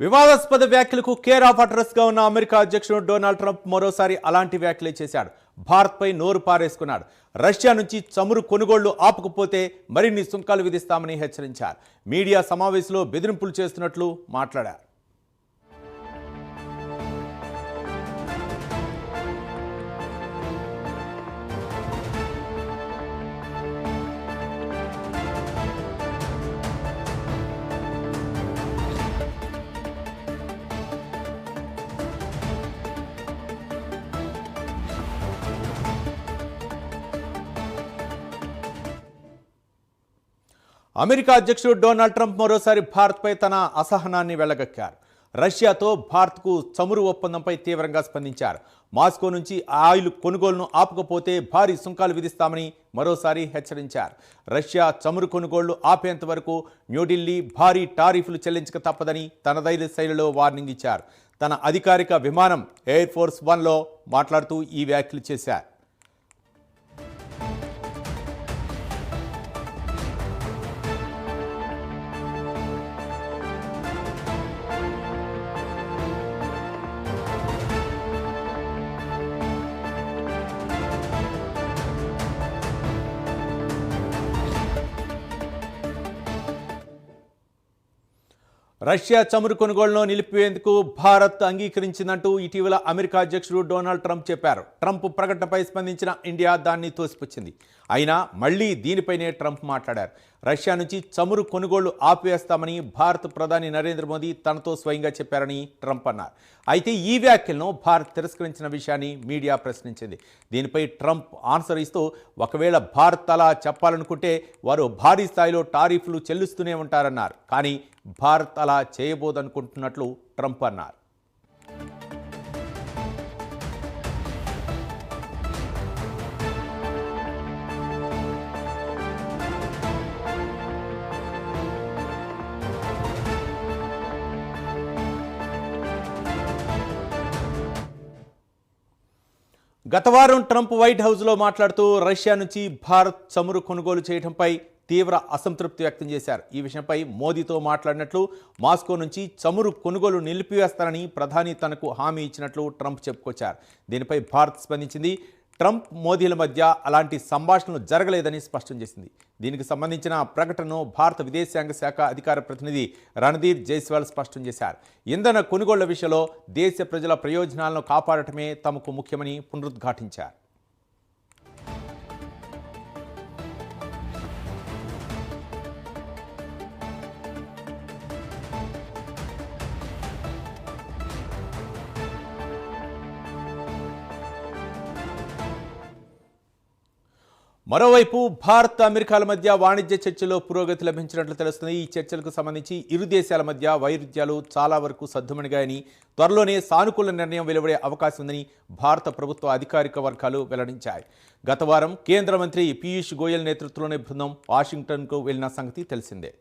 వివాదాస్పద వ్యాఖ్యలకు care of address గా ఉన్న అమెరికా అధ్యక్షుడు డొనాల్డ్ ట్రంప్ మరోసారి అలాంటి వ్యాఖ్యలే చేశాడు. భారత్పై నోరు పారేసుకున్నాడు. రష్యా నుంచి చమురు కొనుగోళ్లు ఆపకపోతే మరిన్ని సుంకాలు విధిస్తామని హెచ్చరించారు. మీడియా సమావేశంలో బెదిరింపులు చేస్తున్నట్లు మాట్లాడారు. అమెరికా అధ్యక్షుడు డొనాల్డ్ ట్రంప్ మరోసారి భారత్పై తన అసహనాన్ని వెళ్లగక్కారు. రష్యాతో భారత్కు చమురు ఒప్పందంపై తీవ్రంగా స్పందించారు. మాస్కో నుంచి ఆయిల్ కొనుగోలును ఆపకపోతే భారీ సుంకాలు విధిస్తామని మరోసారి హెచ్చరించారు. రష్యా చమురు కొనుగోళ్లు ఆపేంత వరకు న్యూఢిల్లీ భారీ టారిఫ్లు చెల్లించక తప్పదని తనదైన శైలిలో వార్నింగ్ ఇచ్చారు. తన అధికారిక విమానం ఎయిర్ ఫోర్స్ 1లో మాట్లాడుతూ ఈ వ్యాఖ్యలు చేశారు. రష్యా చమురు కొనుగోలును నిలిపివేందుకు భారత్ అంగీకరించిందంటూ ఇటీవల అమెరికా అధ్యక్షుడు డొనాల్డ్ ట్రంప్ చెప్పారు. ట్రంప్ ప్రకటనపై స్పందించిన ఇండియా దాన్ని తోసిపుచ్చింది. అయినా మళ్లీ దీనిపైనే ట్రంప్ మాట్లాడారు. రష్యా నుంచి చమురు కొనుగోళ్లు ఆపివేస్తామని భారత ప్రధాని నరేంద్ర మోదీ తనతో స్వయంగా చెప్పారని ట్రంప్ అన్నారు. అయితే ఈ వ్యాఖ్యలను భారత్ తిరస్కరించిన విషయాన్ని మీడియా ప్రశ్నించింది. దీనిపై ట్రంప్ ఆన్సర్ ఇస్తూ ఒకవేళ భారత్ అలా చెప్పాలనుకుంటే వారు భారీ స్థాయిలో టారిఫ్లు చెల్లిస్తూనే ఉంటారన్నారు. కానీ భారత్ అలా చేయబోదనుకుంటున్నట్లు ట్రంప్ అన్నారు. గత వారం ట్రంప్ వైట్ హౌస్లో మాట్లాడుతూ రష్యా నుంచి భారత్ చమురు కొనుగోలు చేయడంపై తీవ్ర అసంతృప్తి వ్యక్తం చేశారు. ఈ విషయంపై మోదీతో మాట్లాడినట్లు, మాస్కో నుంచి చమురు కొనుగోలు నిలిపివేస్తారని ప్రధాని తనకు హామీ ఇచ్చినట్లు ట్రంప్ చెప్పుకొచ్చారు. దీనిపై భారత్ స్పందించింది. ట్రంప్ మోదీల మధ్య అలాంటి సంభాషణలు జరగలేదని స్పష్టం చేసింది. దీనికి సంబంధించిన ప్రకటనను భారత విదేశాంగ శాఖ అధికార ప్రతినిధి రణధీర్ జైస్వాల్ స్పష్టం చేశారు. ఇంధన కొనుగోళ్ల విషయంలో దేశ ప్రజల ప్రయోజనాలను కాపాడటమే తమకు ముఖ్యమని పునరుద్ఘాటించారు. మరోవైపు భారత్ అమెరికాల మధ్య వాణిజ్య చర్చల్లో పురోగతి లభించినట్లు తెలుస్తుంది. ఈ చర్చలకు సంబంధించి ఇరు దేశాల మధ్య వైరుధ్యాలు చాలా వరకు సద్దుమణిగాయని, త్వరలోనే సానుకూల నిర్ణయం వెలువడే అవకాశం ఉందని భారత ప్రభుత్వ అధికారిక వర్గాలు వెల్లడించాయి. గత వారం కేంద్ర మంత్రి పీయూష్ గోయల్ నేతృత్వంలోని బృందం వాషింగ్టన్కు వెళ్లిన సంగతి తెలిసిందే.